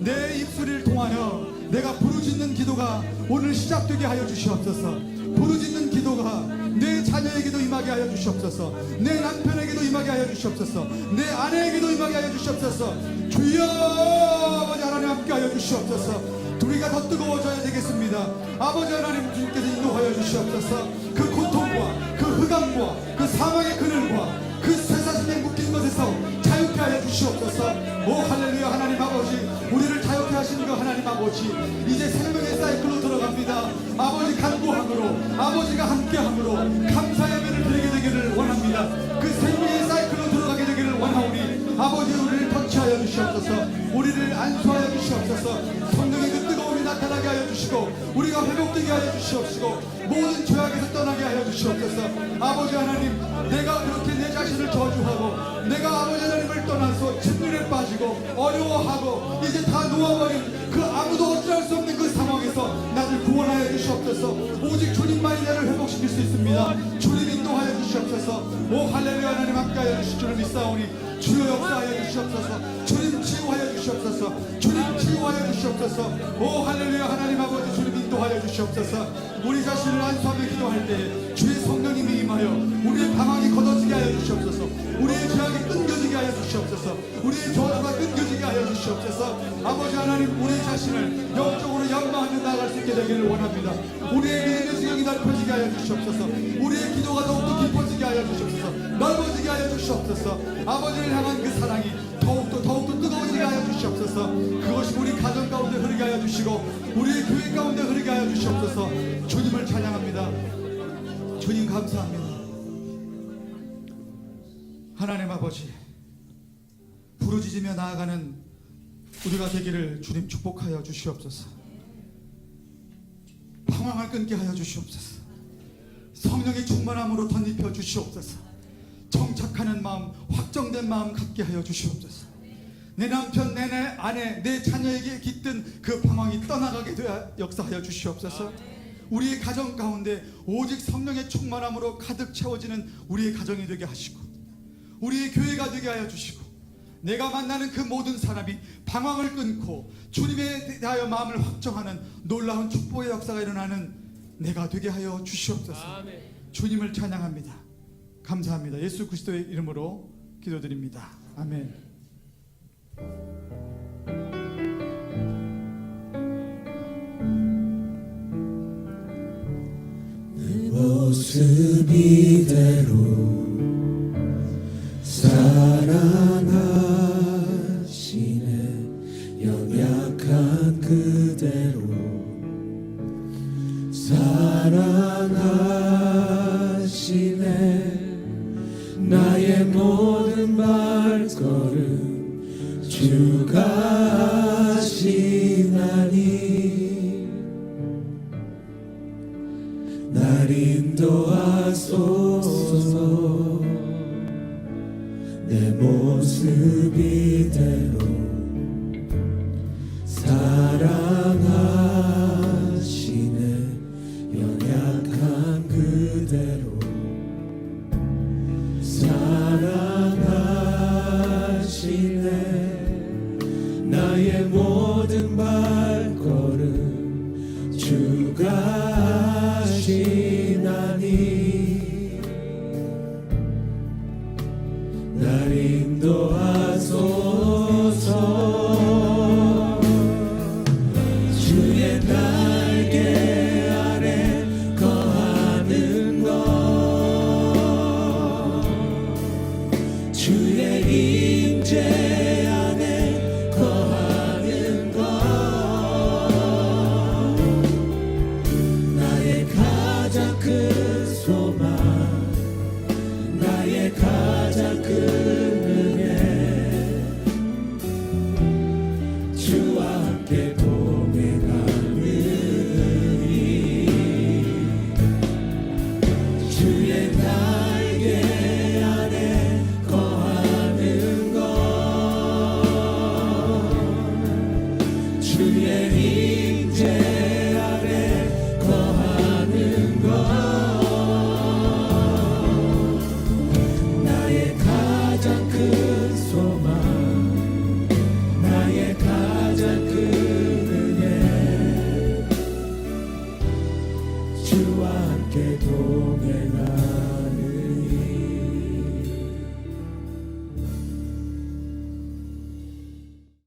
내 입술을 통하여 내가 부르짖는 기도가 오늘 시작되게 하여 주시옵소서. 부르짖는 기도가 내 자녀에게도 임하게 하여 주시옵소서. 내 남편에게도 임하게 하여 주시옵소서. 내 아내에게도 임하게 하여 주시옵소서. 주여 아버지 하나님 함께 하여 주시옵소서. 우리가 더 뜨거워져야 되겠습니다. 아버지 하나님, 주님께서 인도하여 주시옵소서. 그 고통과 그 흑암과 그 사망의 그늘과 그 쇠사슬에 묶인 것에서 자유케 하여 주시옵소서. 오 할렐루야. 하나님 아버지, 우리를 자유케 하시는 거 하나님 아버지, 이제 생명의 사이클로 들어갑니다. 아버지 간구함으로, 아버지가 함께함으로 감사의 예배를 드리게 되기를 원합니다. 그 생명의 사이클로 들어가게 되기를 원하오니 아버지, 우리를 터치하여 주시옵소서. 우리를 안수하여 주시옵소서. 성령의 그 뜨거움이 나타나게 하여 주시고 우리가 회복되게 하여 주시옵시고 모든 죄악에서 떠나게 하여 주시옵소서. 아버지 하나님, 내가 그렇게 내 자신을 저주하고 내가 아버지 하나님을 떠나서 진물에 빠지고 어려워하고 이제 다 놓아버린 그 아무도 어찌할 수 없는 그 상황에서 나를 구원하여 주시옵소서. 오직 주님만이 나를 회복시킬 수 있습니다. 주님 인도하여 주시옵소서. 오 할렐루야. 하나님 함께하여 주실 줄을 믿사오니 주여 역사하여 주시옵소서. 주님 치유하여 주시옵소서. 주님 치유하여 주시옵소서. 오 할렐루야. 하나님 아버지, 주님 인도하여 주시옵소서. 우리 자신을 안수하며 기도할 때 주의 성령님이 임하여 우리의 방황이 걷어지게 하여 주시옵소서. 우리의 죄악이 끊겨지게 하여 주시옵소서. 우리의 저주가 끊겨지게 하여 주시옵소서. 아버지 하나님, 우리 자신을 영적으로 연마하며 나아갈 수 있게 되기를 원합니다. 우리의 믿음의 지경이 넓혀지게 하여 주시옵소서. 우리의 기도가 더욱더 깊어지게 하여 주시옵소서. 넓어지게 하여 주시옵소서. 아버지를 향한 그 사랑이 더욱더 뜨거워지게 하여 주시옵소서. 그것이 우리 가정 가운데 흐르게 하여 주시고 우리의 교회 가운데 흐르게 하여 주시옵소서. 주님을 찬양합니다. 주님 감사합니다. 하나님 아버지, 부르짖으며 나아가는 우리가 되기를 주님 축복하여 주시옵소서. 방황을 끊게 하여 주시옵소서. 성령의 충만함으로 덧입혀 주시옵소서. 정착하는 마음, 확정된 마음 갖게 하여 주시옵소서. 내 남편, 내 아내, 내 자녀에게 깃든 그 방황이 떠나가게 되어 역사하여 주시옵소서. 우리의 가정 가운데 오직 성령의 충만함으로 가득 채워지는 우리의 가정이 되게 하시고 우리의 교회가 되게 하여 주시고 내가 만나는 그 모든 사람이 방황을 끊고 주님에 대하여 마음을 확정하는 놀라운 축복의 역사가 일어나는 내가 되게 하여 주시옵소서. 주님을 찬양합니다. 감사합니다. 예수 그리스도의 이름으로 기도드립니다. 아멘. 내 모습 이대로 사랑하시네. 연약한 그대로 사랑하시네. 나의 모든 발걸음 주가 하시나니 날 인도하소서. 내 모습 이대로 사랑하시네. 연약한 그대로 사랑하시네. 나의 모든 발걸음 주가 하시나니 날 인도하소서. 주의 날개 아래 거하는 것 주의 이제